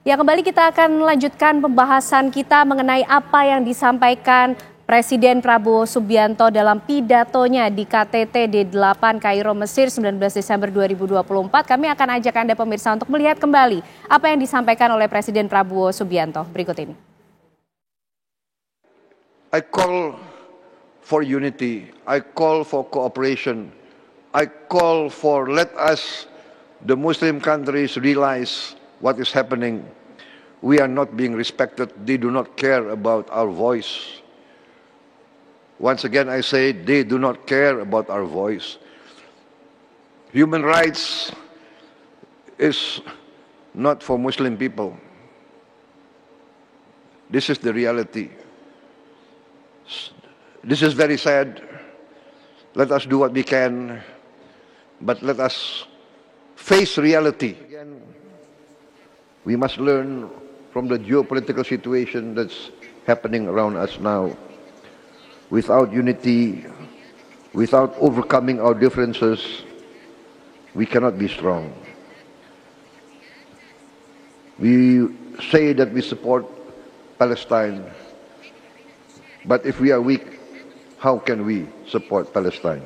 Ya, kembali kita akan lanjutkan pembahasan kita mengenai apa yang disampaikan Presiden Prabowo Subianto dalam pidatonya di KTT D8 Kairo, Mesir 19 Desember 2024. Kami akan ajak Anda pemirsa untuk melihat kembali apa yang disampaikan oleh Presiden Prabowo Subianto berikut ini. I call for unity, I call for cooperation, I call for let us, the Muslim countries, realize what is happening. We are not being respected. They do not care about our voice. Once again, I say they do not care about our voice. Human rights is not for Muslim people. This is the reality. This is very sad. Let us do what we can, but let us face reality. Again, we must learn from the geopolitical situation that's happening around us now. Without unity, without overcoming our differences, we cannot be strong. We say that we support Palestine, but if we are weak, how can we support Palestine?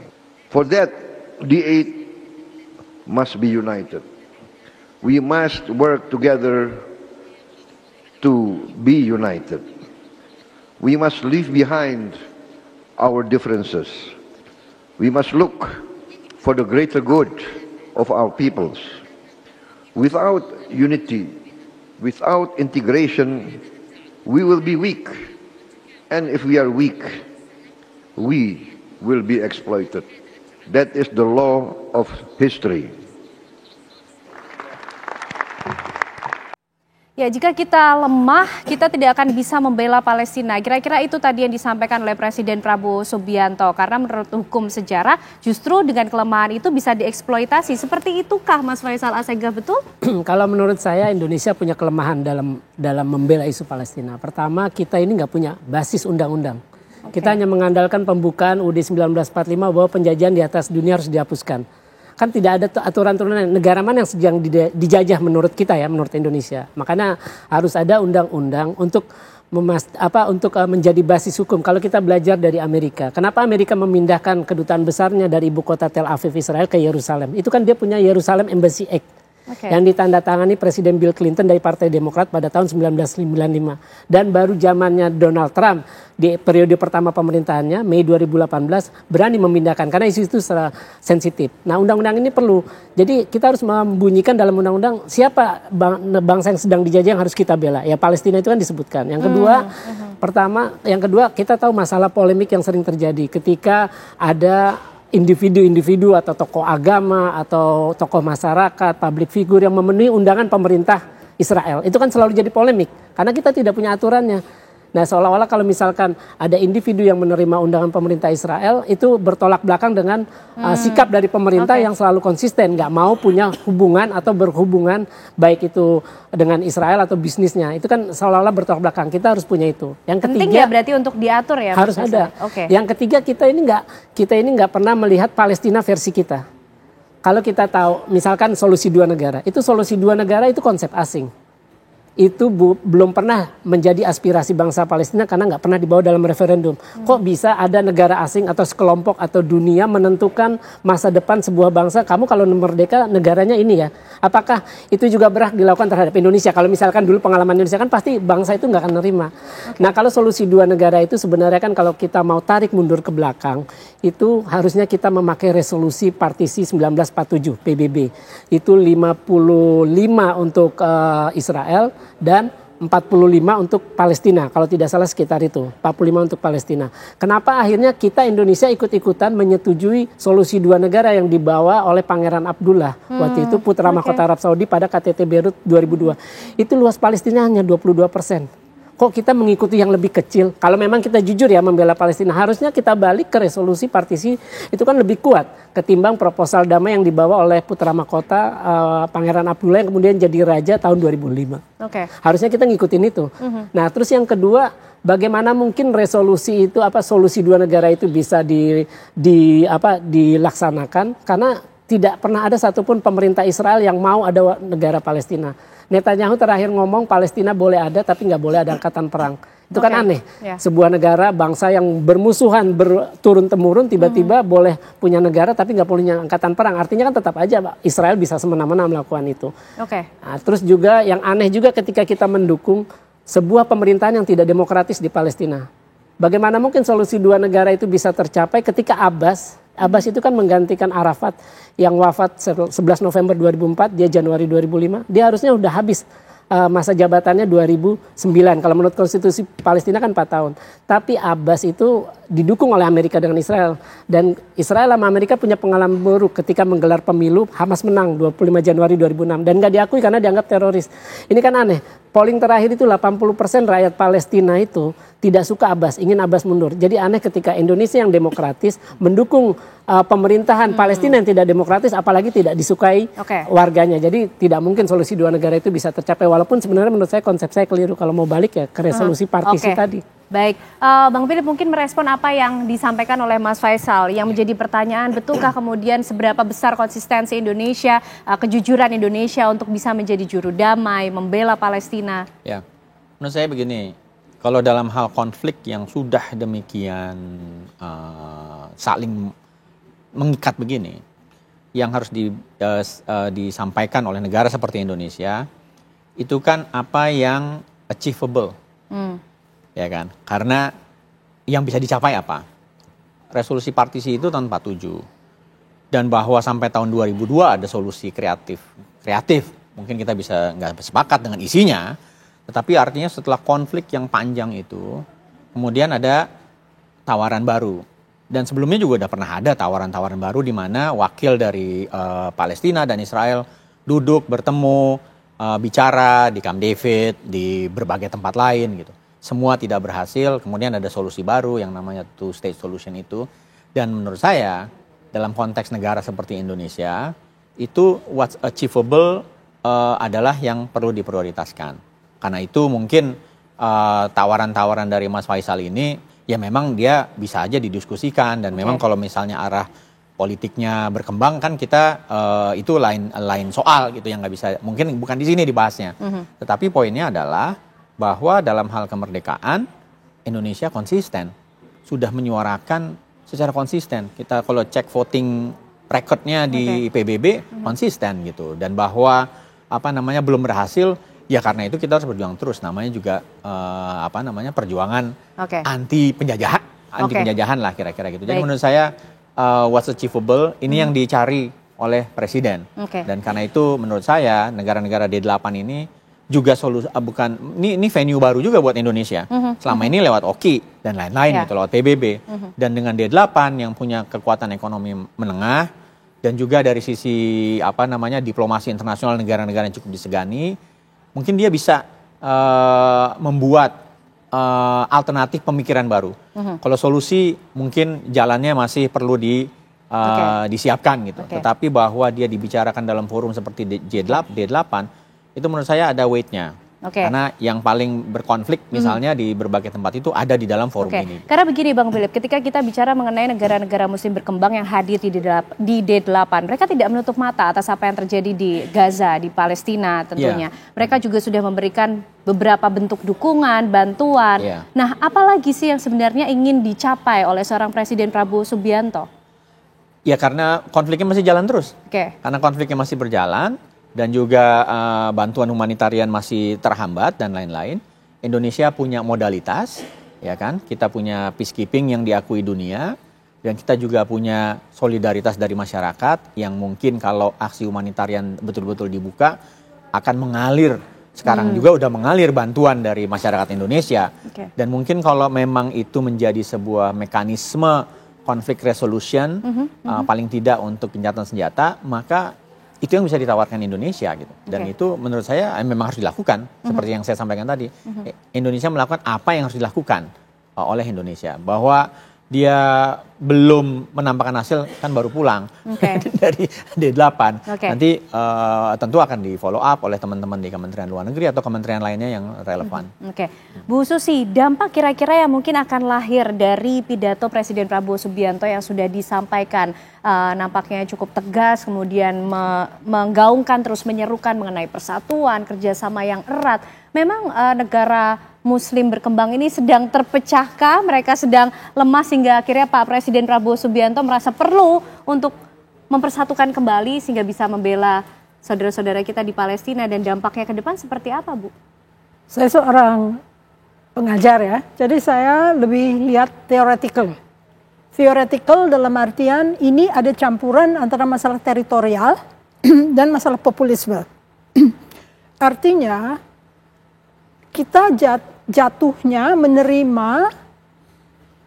For that, D8 must be united. We must work together to be united. We must leave behind our differences. We must look for the greater good of our peoples. Without unity, without integration, we will be weak. And if we are weak, we will be exploited. That is the law of history. Ya, jika kita lemah, kita tidak akan bisa membela Palestina. Kira-kira itu tadi yang disampaikan oleh Presiden Prabowo Subianto. Karena menurut hukum sejarah, justru dengan kelemahan itu bisa dieksploitasi. Seperti itukah Mas Faisal Assegaf, betul? Kalau menurut saya Indonesia punya kelemahan dalam membela isu Palestina. Pertama, kita ini nggak punya basis undang-undang. Kita hanya mengandalkan pembukaan UUD 1945 bahwa penjajahan di atas dunia harus dihapuskan. Kan tidak ada aturan-aturan negara mana yang sedang dijajah menurut kita ya, menurut Indonesia. Makanya harus ada undang-undang untuk menjadi basis hukum. Kalau kita belajar dari Amerika, kenapa Amerika memindahkan kedutaan besarnya dari ibu kota Tel Aviv Israel ke Yerusalem? Itu kan dia punya Jerusalem Embassy Act. Yang ditandatangani Presiden Bill Clinton dari Partai Demokrat pada tahun 1995. Dan baru zamannya Donald Trump di periode pertama pemerintahannya, Mei 2018, berani memindahkan. Karena isu itu secara sensitif. Nah, undang-undang ini perlu. Jadi kita harus membunyikan dalam undang-undang siapa bangsa yang sedang dijajah yang harus kita bela. Ya Palestina itu kan disebutkan. Yang kedua, kita tahu masalah polemik yang sering terjadi ketika ada individu-individu atau tokoh agama atau tokoh masyarakat, public figure yang memenuhi undangan pemerintah Israel. Itu kan selalu jadi polemik karena kita tidak punya aturannya. Nah, seolah-olah kalau misalkan ada individu yang menerima undangan pemerintah Israel itu bertolak belakang dengan sikap dari pemerintah yang selalu konsisten, nggak mau punya hubungan atau berhubungan baik itu dengan Israel atau bisnisnya. Itu kan seolah-olah bertolak belakang. Kita harus punya itu. Yang ketiga, penting ya berarti untuk diatur ya. Harus ada. Yang ketiga, kita ini nggak pernah melihat Palestina versi kita. Kalau kita tahu, misalkan solusi dua negara, itu solusi dua negara itu konsep asing. Itu belum pernah menjadi aspirasi bangsa Palestina karena nggak pernah dibawa dalam referendum. Kok bisa ada negara asing atau sekelompok atau dunia menentukan masa depan sebuah bangsa? Kamu kalau merdeka negaranya ini ya. Apakah itu juga berhak dilakukan terhadap Indonesia? Kalau misalkan dulu pengalaman Indonesia kan pasti bangsa itu nggak akan nerima. Nah, kalau solusi dua negara itu sebenarnya kan kalau kita mau tarik mundur ke belakang, itu harusnya kita memakai resolusi partisi 1947 PBB. Itu 55 untuk Israel dan 45 untuk Palestina, kalau tidak salah sekitar itu, 45 untuk Palestina. Kenapa akhirnya kita Indonesia ikut-ikutan menyetujui solusi dua negara yang dibawa oleh Pangeran Abdullah waktu itu putra mahkota Arab Saudi pada KTT Beirut 2002. Itu luas Palestina hanya 22%. Kok kita mengikuti yang lebih kecil? Kalau memang kita jujur ya membela Palestina, harusnya kita balik ke resolusi partisi itu kan lebih kuat ketimbang proposal damai yang dibawa oleh putra mahkota Pangeran Abdullah yang kemudian jadi raja tahun 2005. Harusnya kita ngikutin itu. Nah, terus yang kedua, bagaimana mungkin resolusi itu solusi dua negara itu bisa dilaksanakan karena tidak pernah ada satupun pemerintah Israel yang mau ada negara Palestina. Netanyahu terakhir ngomong Palestina boleh ada tapi nggak boleh ada angkatan perang. Itu kan aneh. Yeah. Sebuah negara bangsa yang bermusuhan berturun-temurun tiba-tiba boleh punya negara tapi nggak punya angkatan perang. Artinya kan tetap aja Israel bisa semena-mena melakukan itu. Nah, terus juga yang aneh juga ketika kita mendukung sebuah pemerintahan yang tidak demokratis di Palestina. Bagaimana mungkin solusi dua negara itu bisa tercapai ketika Abbas itu kan menggantikan Arafat yang wafat 11 November 2004, dia Januari 2005. Dia harusnya udah habis masa jabatannya 2009. Kalau menurut konstitusi Palestina kan 4 tahun. Tapi Abbas itu didukung oleh Amerika dengan Israel. Dan Israel sama Amerika punya pengalaman buruk ketika menggelar pemilu. Hamas menang 25 Januari 2006. Dan gak diakui karena dianggap teroris. Ini kan aneh. Polling terakhir itu 80% rakyat Palestina itu tidak suka Abbas, ingin Abbas mundur. Jadi aneh ketika Indonesia yang demokratis mendukung pemerintahan Palestina yang tidak demokratis, apalagi tidak disukai warganya. Jadi tidak mungkin solusi dua negara itu bisa tercapai. Walaupun sebenarnya menurut saya konsep saya keliru kalau mau balik ya ke resolusi partisi tadi. Baik, Bang Philip mungkin merespon apa yang disampaikan oleh Mas Faisal yang menjadi pertanyaan, betulkah kemudian seberapa besar konsistensi Indonesia, kejujuran Indonesia untuk bisa menjadi juru damai, membela Palestina? Ya, menurut saya begini, kalau dalam hal konflik yang sudah demikian saling mengikat begini, yang harus disampaikan oleh negara seperti Indonesia, itu kan apa yang achievable. Ya kan, karena yang bisa dicapai apa? Resolusi partisi itu tahun 47 dan bahwa sampai tahun 2002 ada solusi kreatif, mungkin kita bisa nggak sepakat dengan isinya, tetapi artinya setelah konflik yang panjang itu kemudian ada tawaran baru, dan sebelumnya juga udah pernah ada tawaran-tawaran baru di mana wakil dari Palestina dan Israel duduk bertemu, bicara di Camp David, di berbagai tempat lain gitu. Semua tidak berhasil, kemudian ada solusi baru yang namanya two state solution itu. Dan menurut saya dalam konteks negara seperti Indonesia itu what's achievable adalah yang perlu diprioritaskan. Karena itu mungkin tawaran-tawaran dari Mas Faisal ini ya memang dia bisa aja didiskusikan, dan memang kalau misalnya arah politiknya berkembang kan kita itu lain soal gitu yang nggak bisa, mungkin bukan di sini dibahasnya. Tetapi poinnya adalah bahwa dalam hal kemerdekaan Indonesia konsisten, sudah menyuarakan secara konsisten. Kita kalau cek voting recordnya di PBB konsisten gitu, dan bahwa belum berhasil ya karena itu kita harus berjuang terus. Namanya juga perjuangan anti penjajahan lah kira-kira gitu. Jadi menurut saya what's achievable ini yang dicari oleh presiden. Dan karena itu menurut saya negara-negara D8 ini juga ini venue baru juga buat Indonesia. Selama ini lewat OKI dan lain-lain gitu, lewat PBB. Dan dengan D8 yang punya kekuatan ekonomi menengah dan juga dari sisi diplomasi internasional negara-negara yang cukup disegani, mungkin dia bisa membuat alternatif pemikiran baru. Kalau solusi mungkin jalannya masih perlu disiapkan gitu. Tetapi bahwa dia dibicarakan dalam forum seperti D8 itu menurut saya ada weight-nya. Karena yang paling berkonflik misalnya di berbagai tempat itu ada di dalam forum ini. Karena begini Bang Philip, ketika kita bicara mengenai negara-negara muslim berkembang yang hadir di D8, mereka tidak menutup mata atas apa yang terjadi di Gaza, di Palestina tentunya. Mereka juga sudah memberikan beberapa bentuk dukungan, bantuan. Nah, apalagi sih yang sebenarnya ingin dicapai oleh seorang Presiden Prabowo Subianto? Ya karena konfliknya masih jalan terus. Karena konfliknya masih berjalan, dan juga bantuan humanitarian masih terhambat dan lain-lain. Indonesia punya modalitas, ya kan? Kita punya peacekeeping yang diakui dunia, dan kita juga punya solidaritas dari masyarakat yang mungkin kalau aksi humanitarian betul-betul dibuka akan mengalir. Sekarang juga udah mengalir bantuan dari masyarakat Indonesia. Dan mungkin kalau memang itu menjadi sebuah mekanisme conflict resolution, paling tidak untuk gencatan senjata, maka itu yang bisa ditawarkan Indonesia gitu. Dan itu menurut saya memang harus dilakukan. Seperti yang saya sampaikan tadi, Indonesia melakukan apa yang harus dilakukan oleh Indonesia. Bahwa dia belum menampakkan hasil kan baru pulang dari D8. Nanti tentu akan di follow up oleh teman-teman di Kementerian Luar Negeri atau kementerian lainnya yang relevan. Bu Susi, dampak kira-kira yang mungkin akan lahir dari pidato Presiden Prabowo Subianto yang sudah disampaikan nampaknya cukup tegas, kemudian menggaungkan terus menyerukan mengenai persatuan, kerjasama yang erat. Memang negara Muslim berkembang ini sedang terpecahkah? Mereka sedang lemah sehingga akhirnya Pak Presiden Prabowo Subianto merasa perlu untuk mempersatukan kembali sehingga bisa membela saudara-saudara kita di Palestina, dan dampaknya ke depan seperti apa, Bu? Saya seorang pengajar ya, jadi saya lebih lihat theoretical. Theoretical dalam artian ini ada campuran antara masalah teritorial dan masalah populisme. Artinya kita jatuhnya menerima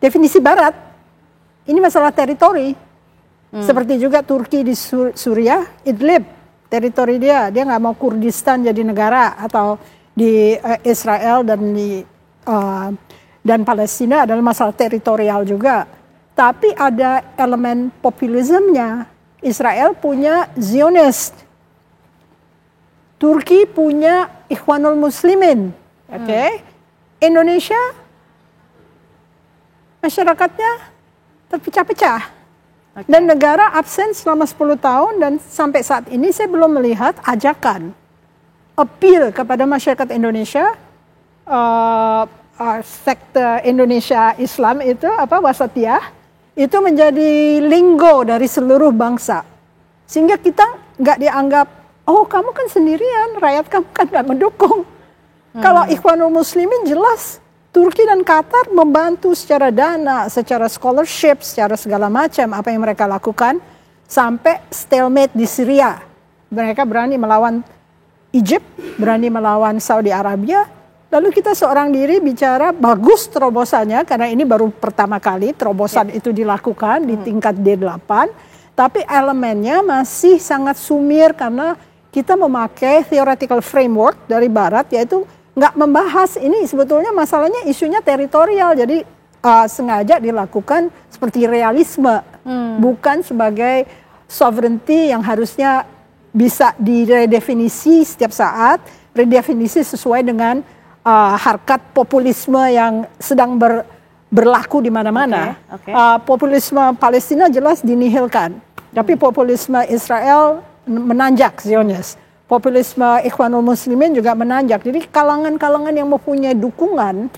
definisi Barat. Ini masalah teritori. Seperti juga Turki di Suriah, Idlib, teritori dia nggak mau Kurdistan jadi negara, atau di Israel dan Palestina adalah masalah teritorial juga. Tapi ada elemen populismenya. Israel punya Zionist, Turki punya Ikhwanul Muslimin. Indonesia masyarakatnya terpecah-pecah dan negara absen selama 10 tahun, dan sampai saat ini saya belum melihat ajakan appeal kepada masyarakat Indonesia, sekte Indonesia Islam itu wasatiyah itu menjadi linggo dari seluruh bangsa, sehingga kita nggak dianggap, oh kamu kan sendirian, rakyat kamu kan nggak mendukung. Kalau Ikhwanul Muslimin jelas Turki dan Qatar membantu secara dana, secara scholarship, secara segala macam apa yang mereka lakukan, sampai stalemate di Syria. Mereka berani melawan Egypt, berani melawan Saudi Arabia. Lalu kita seorang diri bicara bagus terobosannya, karena ini baru pertama kali terobosan itu dilakukan di tingkat D8, tapi elemennya masih sangat sumir karena kita memakai theoretical framework dari Barat, yaitu nggak membahas ini sebetulnya masalahnya isunya teritorial, jadi sengaja dilakukan seperti realisme, bukan sebagai sovereignty yang harusnya bisa diredefinisi setiap saat, redefinisi sesuai dengan harkat populisme yang sedang berlaku di mana-mana. Populisme Palestina jelas dinihilkan, tapi populisme Israel menanjak, Zionis. Populisme Ikhwanul Muslimin juga menanjak. Jadi kalangan-kalangan yang mempunyai dukungan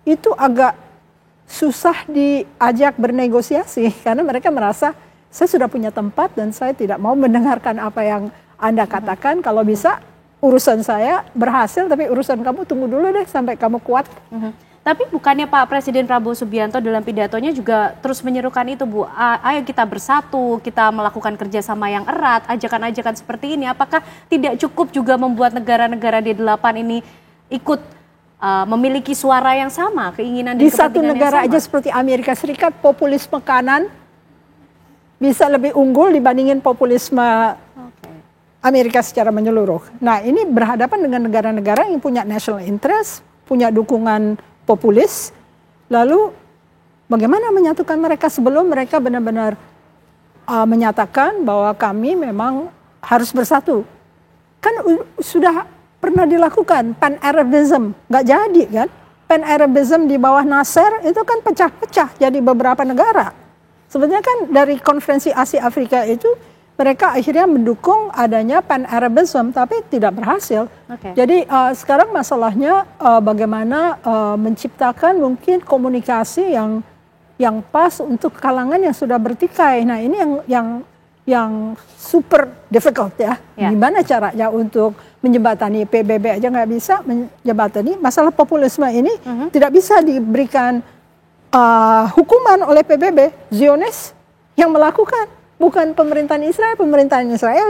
itu agak susah diajak bernegosiasi, karena mereka merasa saya sudah punya tempat dan saya tidak mau mendengarkan apa yang Anda katakan. Kalau bisa urusan saya berhasil, tapi urusan kamu tunggu dulu deh sampai kamu kuat. Tapi bukannya Pak Presiden Prabowo Subianto dalam pidatonya juga terus menyerukan itu, Bu, ayo kita bersatu, kita melakukan kerjasama yang erat, ajakan-ajakan seperti ini. Apakah tidak cukup juga membuat negara-negara D8 ini ikut memiliki suara yang sama, keinginan dan kepentingan yang sama? Di satu negara aja seperti Amerika Serikat, populisme kanan bisa lebih unggul dibandingin populisme Amerika secara menyeluruh. Nah, ini berhadapan dengan negara-negara yang punya national interest, punya dukungan populis, lalu bagaimana menyatukan mereka sebelum mereka benar-benar menyatakan bahwa kami memang harus bersatu. Kan sudah pernah dilakukan Pan-Arabism, nggak jadi kan? Pan-Arabism di bawah Nasser itu kan pecah-pecah jadi beberapa negara. Sebenarnya kan dari konferensi Asia Afrika itu mereka akhirnya mendukung adanya Pan-Arabism, tapi tidak berhasil. Jadi sekarang masalahnya bagaimana menciptakan mungkin komunikasi yang pas untuk kalangan yang sudah bertikai. Nah, ini yang super difficult ya. Gimana caranya untuk menjembatani? PBB aja nggak bisa menjembatani masalah populisme ini. Tidak bisa diberikan hukuman oleh PBB. Zionis yang melakukan. Bukan pemerintahan Israel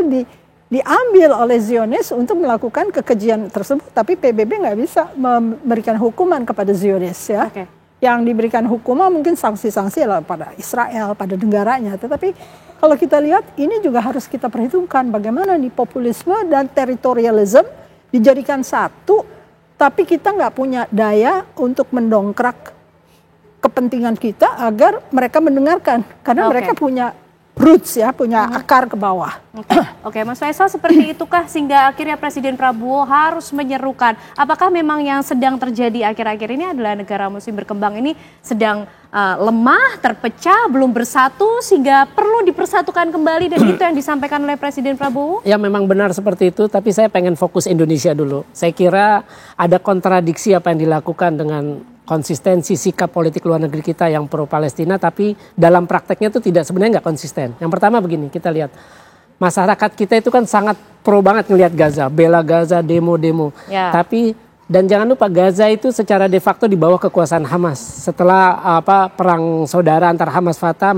diambil oleh Zionis untuk melakukan kekejian tersebut, tapi PBB nggak bisa memberikan hukuman kepada Zionis ya. Yang diberikan hukuman mungkin sanksi-sanksi pada Israel, pada negaranya. Tetapi kalau kita lihat ini juga harus kita perhitungkan bagaimana nih populisme dan teritorialism dijadikan satu, tapi kita nggak punya daya untuk mendongkrak kepentingan kita agar mereka mendengarkan, karena mereka punya roots ya, punya akar ke bawah. Oke, Mas Faisal, seperti itukah sehingga akhirnya Presiden Prabowo harus menyerukan? Apakah memang yang sedang terjadi akhir-akhir ini adalah negara muslim berkembang ini sedang lemah, terpecah, belum bersatu sehingga perlu dipersatukan kembali, dan itu yang disampaikan oleh Presiden Prabowo? Ya, memang benar seperti itu, tapi saya pengen fokus Indonesia dulu. Saya kira ada kontradiksi apa yang dilakukan dengan konsistensi sikap politik luar negeri kita yang pro Palestina, tapi dalam prakteknya itu sebenarnya nggak konsisten. Yang pertama begini, kita lihat masyarakat kita itu kan sangat pro banget ngelihat Gaza, bela Gaza, demo-demo. Ya. Dan jangan lupa Gaza itu secara de facto di bawah kekuasaan Hamas setelah perang saudara antara Hamas Fatah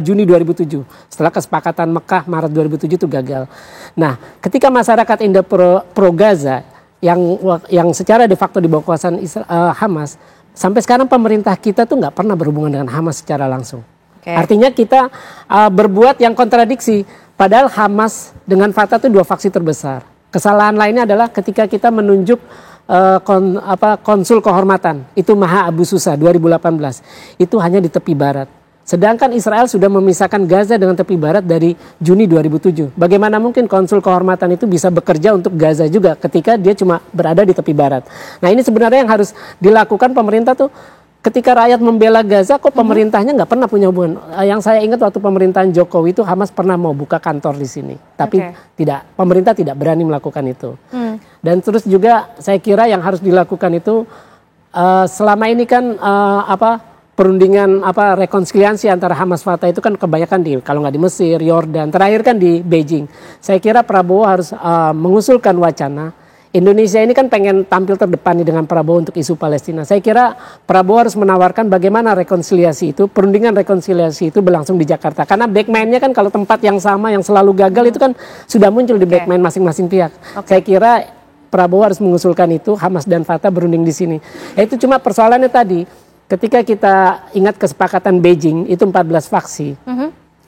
Juni 2007. Setelah kesepakatan Mekah Maret 2007 itu gagal. Nah, ketika masyarakat Indo pro Gaza yang secara de facto di bawah kekuasaan Hamas, sampai sekarang pemerintah kita tuh nggak pernah berhubungan dengan Hamas secara langsung. Artinya kita berbuat yang kontradiksi. Padahal Hamas dengan Fatah itu dua faksi terbesar. Kesalahan lainnya adalah ketika kita menunjuk konsul kehormatan, itu Maha Abu Susa 2018, itu hanya di tepi barat. Sedangkan Israel sudah memisahkan Gaza dengan tepi barat dari Juni 2007. Bagaimana mungkin konsul kehormatan itu bisa bekerja untuk Gaza juga ketika dia cuma berada di tepi barat. Nah, ini sebenarnya yang harus dilakukan pemerintah tuh. Ketika rakyat membela Gaza, kok pemerintahnya nggak pernah punya hubungan. Yang saya ingat waktu pemerintahan Jokowi itu Hamas pernah mau buka kantor di sini, tapi pemerintah tidak berani melakukan itu. Dan terus juga saya kira yang harus dilakukan itu selama ini kan perundingan rekonsiliasi antara Hamas Fatah itu kan kebanyakan kalau nggak di Mesir, Yordan, terakhir kan di Beijing. Saya kira Prabowo harus mengusulkan wacana. Indonesia ini kan pengen tampil terdepan nih dengan Prabowo untuk isu Palestina. Saya kira Prabowo harus menawarkan bagaimana rekonsiliasi itu, perundingan rekonsiliasi itu berlangsung di Jakarta. Karena backman-nya kan kalau tempat yang sama yang selalu gagal itu kan sudah muncul di backman masing-masing pihak. Saya kira Prabowo harus mengusulkan itu, Hamas dan Fatah berunding di sini. Itu cuma persoalannya tadi, ketika kita ingat kesepakatan Beijing itu 14 faksi.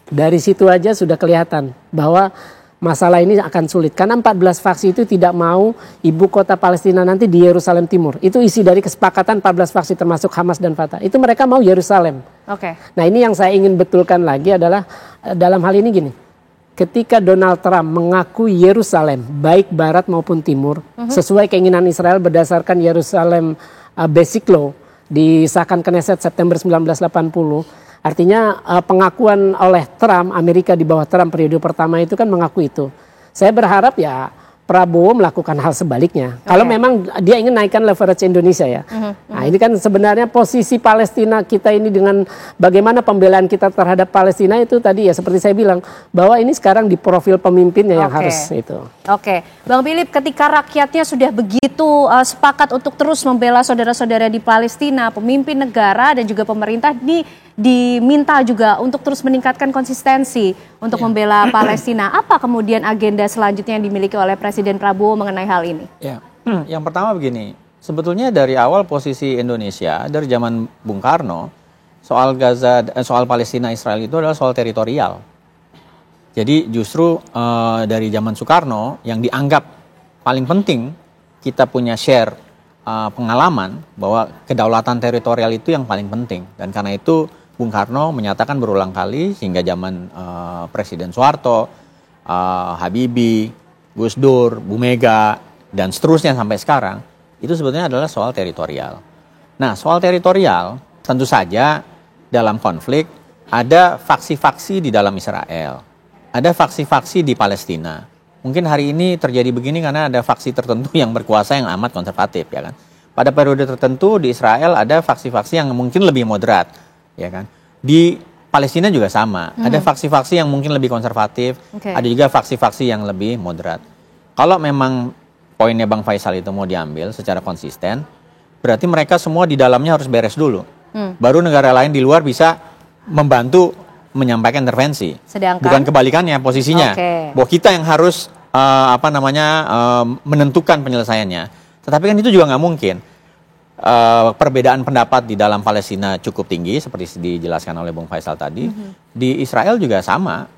Dari situ aja sudah kelihatan bahwa masalah ini akan sulit karena 14 faksi itu tidak mau ibu kota Palestina nanti di Yerusalem Timur. Itu isi dari kesepakatan 14 faksi termasuk Hamas dan Fatah. Itu mereka mau Yerusalem. Nah, ini yang saya ingin betulkan lagi adalah dalam hal ini gini. Ketika Donald Trump mengakui Yerusalem baik barat maupun timur sesuai keinginan Israel berdasarkan Yerusalem Basic Law disahkan Knesset September 1980. Artinya pengakuan oleh Trump, Amerika di bawah Trump periode pertama itu kan mengaku itu. Saya berharap ya Prabowo melakukan hal sebaliknya. Kalau memang dia ingin naikkan leverage Indonesia ya. Nah, ini kan sebenarnya posisi Palestina kita ini dengan bagaimana pembelaan kita terhadap Palestina itu tadi ya seperti saya bilang bahwa ini sekarang di profil pemimpinnya yang harus itu. Bang Philip, ketika rakyatnya sudah begitu sepakat untuk terus membela saudara-saudara di Palestina, pemimpin negara dan juga pemerintah diminta juga untuk terus meningkatkan konsistensi untuk membela Palestina. Apa kemudian agenda selanjutnya yang dimiliki oleh Presiden Prabowo mengenai hal ini? Ya, yang pertama begini, sebetulnya dari awal posisi Indonesia dari zaman Bung Karno soal Gaza, soal Palestina Israel itu adalah soal teritorial. Jadi justru dari zaman Soekarno yang dianggap paling penting kita punya share pengalaman bahwa kedaulatan teritorial itu yang paling penting, dan karena itu Bung Karno menyatakan berulang kali sehingga zaman Presiden Soeharto, Habibie, Gus Dur, Bu Mega, dan seterusnya sampai sekarang, itu sebetulnya adalah soal teritorial. Nah, soal teritorial tentu saja dalam konflik ada faksi-faksi di dalam Israel, ada faksi-faksi di Palestina. Mungkin hari ini terjadi begini karena ada faksi tertentu yang berkuasa yang amat konservatif, ya kan. Pada periode tertentu di Israel ada faksi-faksi yang mungkin lebih moderat, ya kan. Di Palestina juga sama, ada faksi-faksi yang mungkin lebih konservatif, ada juga faksi-faksi yang lebih moderat. Kalau memang poinnya Bang Faisal itu mau diambil secara konsisten, berarti mereka semua di dalamnya harus beres dulu. Baru negara lain di luar bisa membantu menyampaikan intervensi. Sedangkan bukan kebalikannya posisinya. Bahwa kita yang harus menentukan penyelesaiannya. Tetapi kan itu juga nggak mungkin. Perbedaan pendapat di dalam Palestina cukup tinggi seperti dijelaskan oleh Bung Faisal tadi. Di Israel juga sama,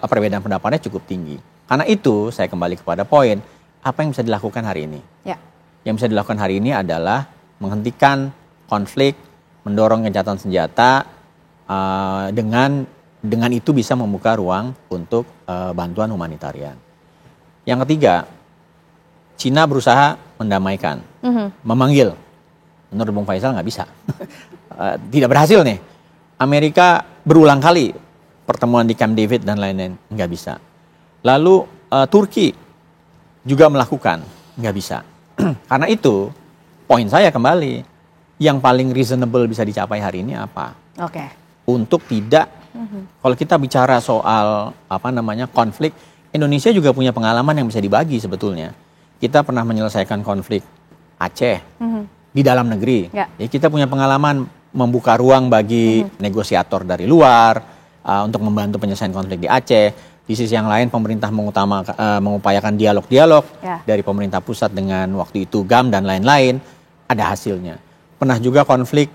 perbedaan pendapatnya cukup tinggi. Karena itu saya kembali kepada poin, apa yang bisa dilakukan hari ini? Yang bisa dilakukan hari ini adalah menghentikan konflik mendorong gencatan senjata dengan itu bisa membuka ruang untuk bantuan humanitarian. Yang ketiga, Cina berusaha mendamaikan, memanggil. Menurut Bung Faisal nggak bisa, tidak berhasil nih. Amerika berulang kali pertemuan di Camp David dan lain-lain, nggak bisa. Lalu Turki juga melakukan, nggak bisa. Karena itu, poin saya kembali, yang paling reasonable bisa dicapai hari ini apa? Oke. Untuk tidak, kalau kita bicara soal konflik, Indonesia juga punya pengalaman yang bisa dibagi sebetulnya. Kita pernah menyelesaikan konflik Aceh di dalam negeri. Ya. Ya, kita punya pengalaman membuka ruang bagi negosiator dari luar untuk membantu penyelesaian konflik di Aceh. Di sisi yang lain pemerintah mengupayakan dialog-dialog dari pemerintah pusat dengan waktu itu GAM dan lain-lain, ada hasilnya. Pernah juga konflik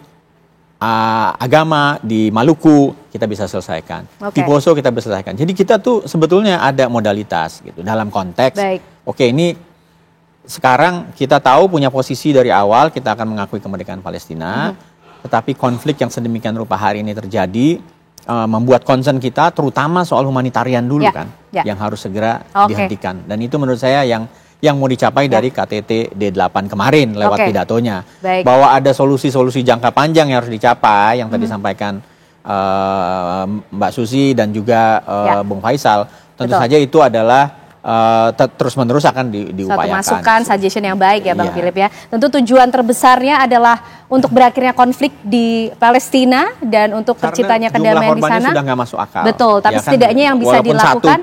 agama di Maluku, kita bisa selesaikan. Di Poso kita bisa selesaikan. Jadi kita tuh sebetulnya ada modalitas gitu dalam konteks. Oke, ini sekarang kita tahu punya posisi dari awal kita akan mengakui kemerdekaan Palestina. Tetapi konflik yang sedemikian rupa hari ini terjadi membuat concern kita terutama soal humanitarian dulu yang harus segera dihentikan. Dan itu menurut saya yang mau dicapai dari KTT D8 kemarin lewat pidatonya. Bahwa ada solusi-solusi jangka panjang yang harus dicapai yang tadi sampaikan Mbak Susi dan juga Bung Faisal. Tentu saja itu adalah terus-menerus akan diupayakan. Satu masukan, suggestion yang baik ya Bang Philip ya. Tentu tujuan terbesarnya adalah untuk berakhirnya konflik di Palestina dan untuk terciptanya kedamaian di sana. Sudah nggak masuk akal. Betul, tapi setidaknya yang bisa dilakukan.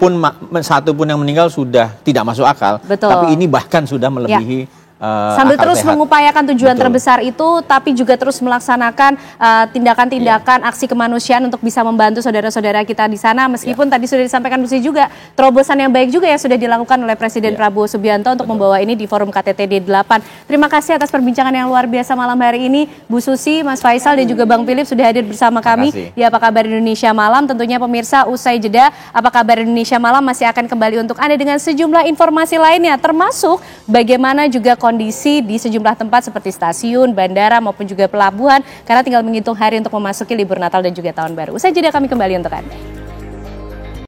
Satu pun yang meninggal sudah tidak masuk akal. Betul. Tapi ini bahkan sudah melebihi sambil terus mengupayakan tujuan terbesar itu, tapi juga terus melaksanakan tindakan-tindakan aksi kemanusiaan untuk bisa membantu saudara-saudara kita di sana. Meskipun tadi sudah disampaikan Bu Susi juga, terobosan yang baik juga yang sudah dilakukan oleh Presiden Prabowo Subianto untuk membawa ini di forum KTT D8. Terima kasih atas perbincangan yang luar biasa malam hari ini, Bu Susi, Mas Faisal, dan juga Bang Philip sudah hadir bersama kami di Apa Kabar Indonesia Malam. Tentunya pemirsa, usai jeda, Apa Kabar Indonesia Malam masih akan kembali untuk Anda dengan sejumlah informasi lainnya, termasuk bagaimana juga kondisi di sejumlah tempat seperti stasiun, bandara maupun juga pelabuhan, karena tinggal menghitung hari untuk memasuki libur Natal dan juga Tahun Baru. Usai jeda kami kembali untuk Anda.